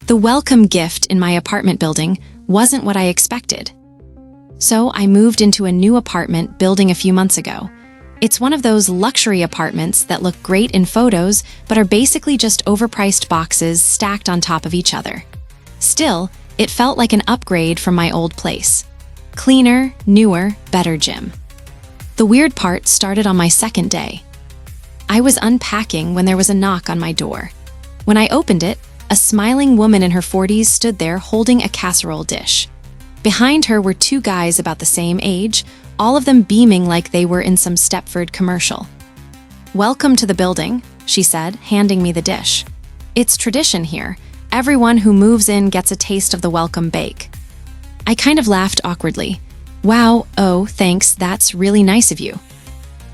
The welcome gift in my apartment building wasn't what I expected. So I moved into a new apartment building a few months ago. It's one of those luxury apartments that look great in photos but are basically just overpriced boxes stacked on top of each other. Still, it felt like an upgrade from my old place. Cleaner, newer, better gym. The weird part started on my second day. I was unpacking when there was a knock on my door. When I opened it, a smiling woman in her 40s stood there holding a casserole dish. Behind her were two guys about the same age, all of them beaming like they were in some Stepford commercial. "Welcome to the building," she said, handing me the dish. "It's tradition here. Everyone who moves in gets a taste of the welcome bake." I kind of laughed awkwardly. "Wow, oh, thanks, that's really nice of you."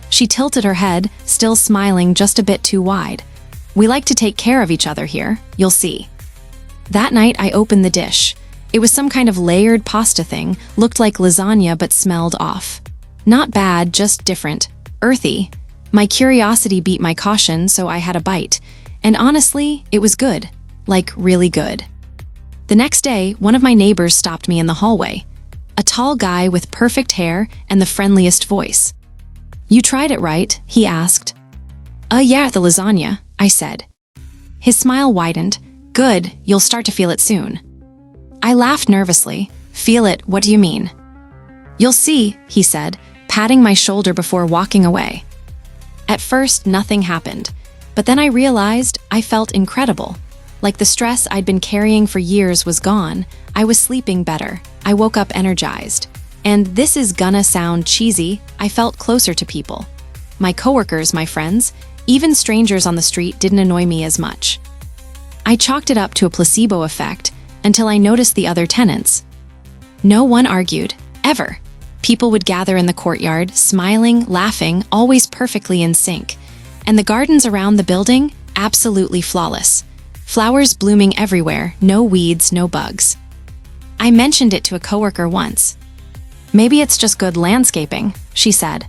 She tilted her head, still smiling just a bit too wide. "We like to take care of each other here, you'll see." That night I opened the dish. It was some kind of layered pasta thing, looked like lasagna but smelled off. Not bad, just different, earthy. My curiosity beat my caution, so I had a bite. And honestly, it was good. Like, really good. The next day, one of my neighbors stopped me in the hallway. A tall guy with perfect hair and the friendliest voice. "You tried it, right?" he asked. Yeah, the lasagna," I said. His smile widened. "Good, you'll start to feel it soon." I laughed nervously. "Feel it, what do you mean?" "You'll see," he said, patting my shoulder before walking away. At first, nothing happened, but then I realized I felt incredible. Like the stress I'd been carrying for years was gone. I was sleeping better. I woke up energized. And this is gonna sound cheesy, I felt closer to people. My coworkers, my friends, even strangers on the street didn't annoy me as much. I chalked it up to a placebo effect until I noticed the other tenants. No one argued, ever. People would gather in the courtyard, smiling, laughing, always perfectly in sync. And the gardens around the building, absolutely flawless. Flowers blooming everywhere, no weeds, no bugs. I mentioned it to a coworker once. "Maybe it's just good landscaping," she said.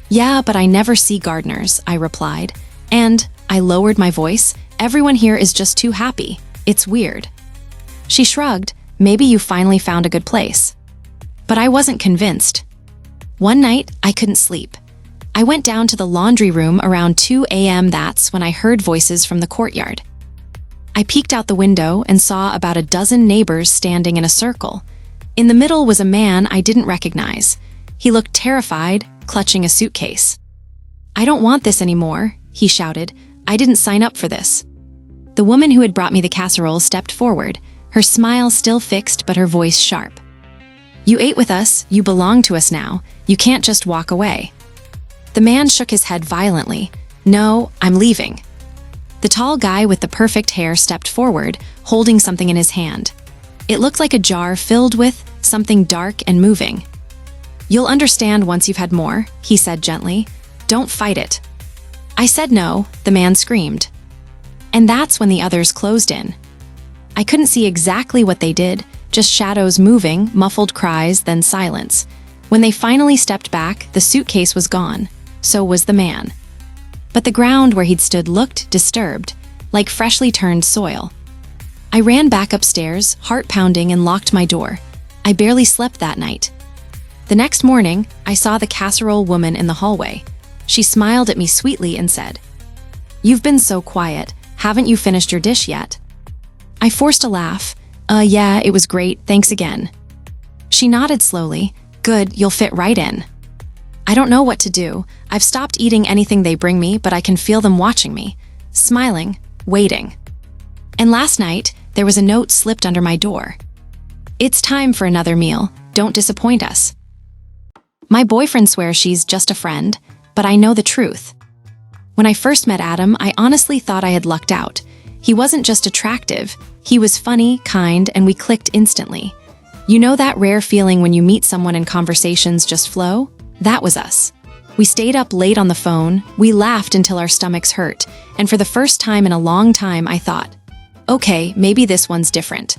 "Yeah, but I never see gardeners," I replied. And I lowered my voice. "Everyone here is just too happy. It's weird." She shrugged. "Maybe you finally found a good place." But I wasn't convinced. One night, I couldn't sleep. I went down to the laundry room around 2 a.m. That's when I heard voices from the courtyard. I peeked out the window and saw about a dozen neighbors standing in a circle. In the middle was a man I didn't recognize. He looked terrified, clutching a suitcase. "I don't want this anymore," he shouted. "I didn't sign up for this." The woman who had brought me the casserole stepped forward, her smile still fixed but her voice sharp. "You ate with us, you belong to us now. You can't just walk away." The man shook his head violently. "No, I'm leaving." The tall guy with the perfect hair stepped forward, holding something in his hand. It looked like a jar filled with something dark and moving. "You'll understand once you've had more," he said gently. "Don't fight it." I said no, the man screamed. And that's when the others closed in. I couldn't see exactly what they did, just shadows moving, muffled cries, then silence. When they finally stepped back, the suitcase was gone. So was the man. But the ground where he'd stood looked disturbed, like freshly turned soil. I ran back upstairs, heart pounding, and locked my door. I barely slept that night. The next morning, I saw the casserole woman in the hallway. She smiled at me sweetly and said, "You've been so quiet. Haven't you finished your dish yet?" I forced a laugh. Yeah, it was great, thanks again." She nodded slowly. "Good, you'll fit right in." I don't know what to do. I've stopped eating anything they bring me, but I can feel them watching me, smiling, waiting. And last night, there was a note slipped under my door. "It's time for another meal. Don't disappoint us." My boyfriend swears she's just a friend, but I know the truth. When I first met Adam, I honestly thought I had lucked out. He wasn't just attractive, he was funny, kind, and we clicked instantly. You know that rare feeling when you meet someone and conversations just flow? That was us. We stayed up late on the phone, we laughed until our stomachs hurt, and for the first time in a long time I thought, okay, maybe this one's different.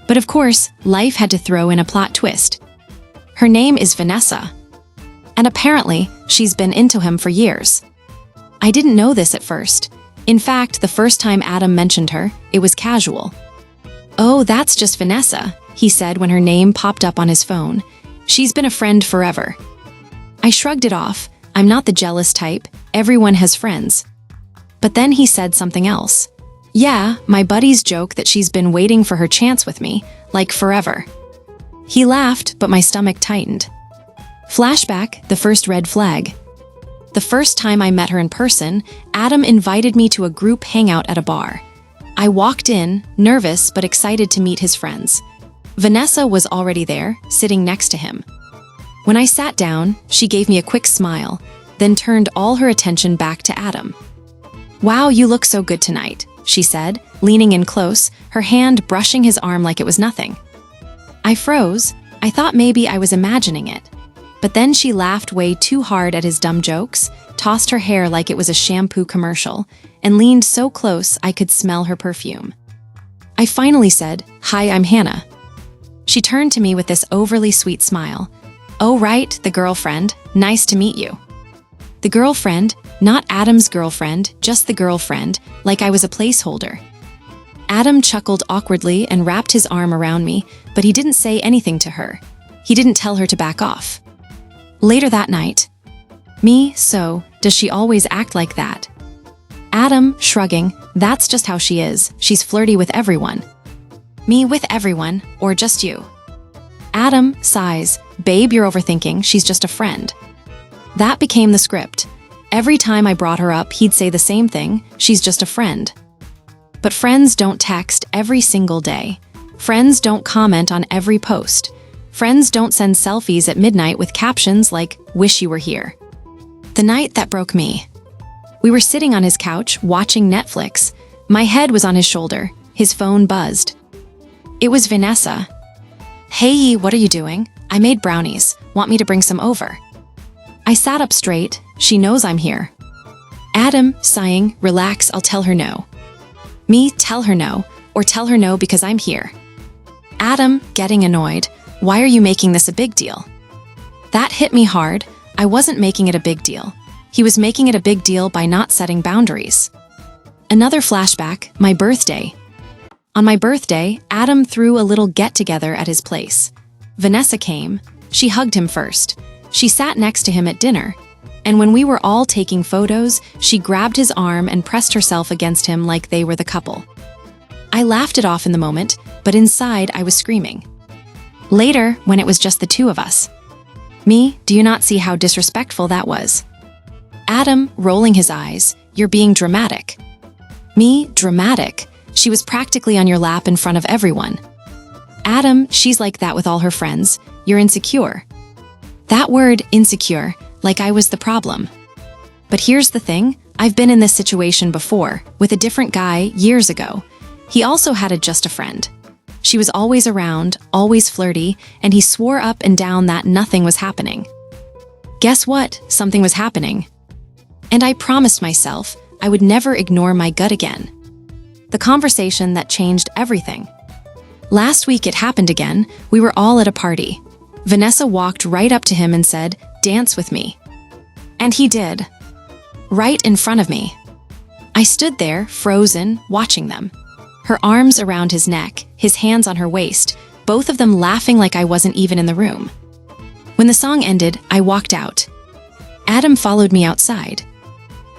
But of course, life had to throw in a plot twist. Her name is Vanessa. And apparently, she's been into him for years. I didn't know this at first. In fact, the first time Adam mentioned her, it was casual. "Oh, that's just Vanessa," he said when her name popped up on his phone. "She's been a friend forever." I shrugged it off. I'm not the jealous type. Everyone has friends. But then he said something else. "Yeah, my buddies joke that she's been waiting for her chance with me, like forever." He laughed, but my stomach tightened. Flashback, the first red flag. The first time I met her in person, Adam invited me to a group hangout at a bar. I walked in, nervous but excited to meet his friends. Vanessa was already there, sitting next to him. When I sat down, she gave me a quick smile, then turned all her attention back to Adam. "Wow, you look so good tonight," she said, leaning in close, her hand brushing his arm like it was nothing. I froze. I thought maybe I was imagining it. But then she laughed way too hard at his dumb jokes, tossed her hair like it was a shampoo commercial, and leaned so close I could smell her perfume. I finally said, "Hi, I'm Hannah." She turned to me with this overly sweet smile. "Oh, right, the girlfriend. Nice to meet you." The girlfriend, not Adam's girlfriend, just the girlfriend, like I was a placeholder. Adam chuckled awkwardly and wrapped his arm around me, but he didn't say anything to her. He didn't tell her to back off. Later that night, "Me, so, does she always act like that?" Adam, shrugging, "That's just how she is. She's flirty with everyone." "Me with everyone, or just you?" Adam, sighs, "Babe, you're overthinking. She's just a friend." That became the script. Every time I brought her up, he'd say the same thing, "She's just a friend." But friends don't text every single day. Friends don't comment on every post. Friends don't send selfies at midnight with captions like, "Wish you were here." The night that broke me. We were sitting on his couch, watching Netflix. My head was on his shoulder. His phone buzzed. It was Vanessa. "Hey, what are you doing? I made brownies. Want me to bring some over?" I sat up straight. She knows I'm here. Adam, sighing, "Relax, I'll tell her no." Me, "Tell her no, or tell her no because I'm here." Adam, getting annoyed, "Why are you making this a big deal?" That hit me hard. I wasn't making it a big deal. He was making it a big deal by not setting boundaries. Another flashback, my birthday. On my birthday, Adam threw a little get-together at his place. Vanessa came. She hugged him first. She sat next to him at dinner. And when we were all taking photos, she grabbed his arm and pressed herself against him like they were the couple. I laughed it off in the moment, but inside I was screaming. Later, when it was just the two of us. Me, "Do you not see how disrespectful that was?" Adam, rolling his eyes, "You're being dramatic." Me, "Dramatic? She was practically on your lap in front of everyone." Adam, "She's like that with all her friends. You're insecure." That word, insecure, like I was the problem. But here's the thing, I've been in this situation before, with a different guy years ago. He also had a just a friend. She was always around, always flirty, and he swore up and down that nothing was happening. Guess what? Something was happening. And I promised myself I would never ignore my gut again. The conversation that changed everything. Last week it happened again. We were all at a party. Vanessa walked right up to him and said, "Dance with me." And he did. Right in front of me. I stood there, frozen, watching them. Her arms around his neck, his hands on her waist, both of them laughing like I wasn't even in the room. When the song ended, I walked out. Adam followed me outside.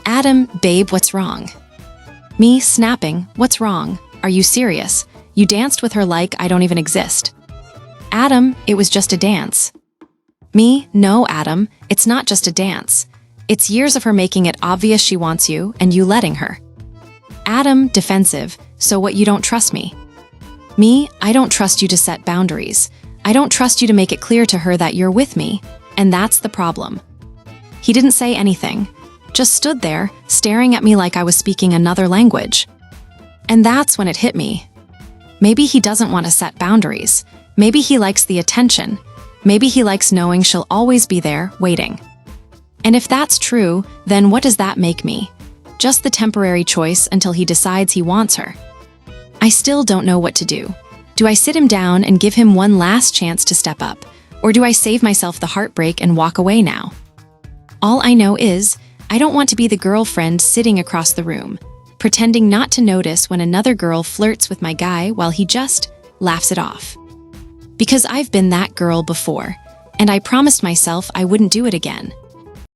Adam, "Babe, what's wrong?" Me, snapping, "What's wrong? Are you serious? You danced with her like I don't even exist." Adam, "It was just a dance." Me, "No, Adam, it's not just a dance. It's years of her making it obvious she wants you and you letting her." Adam, defensive, "So what, you don't trust me?" Me, "I don't trust you to set boundaries. I don't trust you to make it clear to her that you're with me, and that's the problem." He didn't say anything, just stood there, staring at me like I was speaking another language. And that's when it hit me. Maybe he doesn't want to set boundaries. Maybe he likes the attention. Maybe he likes knowing she'll always be there, waiting. And if that's true, then what does that make me? Just the temporary choice until he decides he wants her. I still don't know what to do. Do I sit him down and give him one last chance to step up? Or do I save myself the heartbreak and walk away now? All I know is, I don't want to be the girlfriend sitting across the room. pretending not to notice when another girl flirts with my guy while he just laughs it off. Because I've been that girl before, and I promised myself I wouldn't do it again.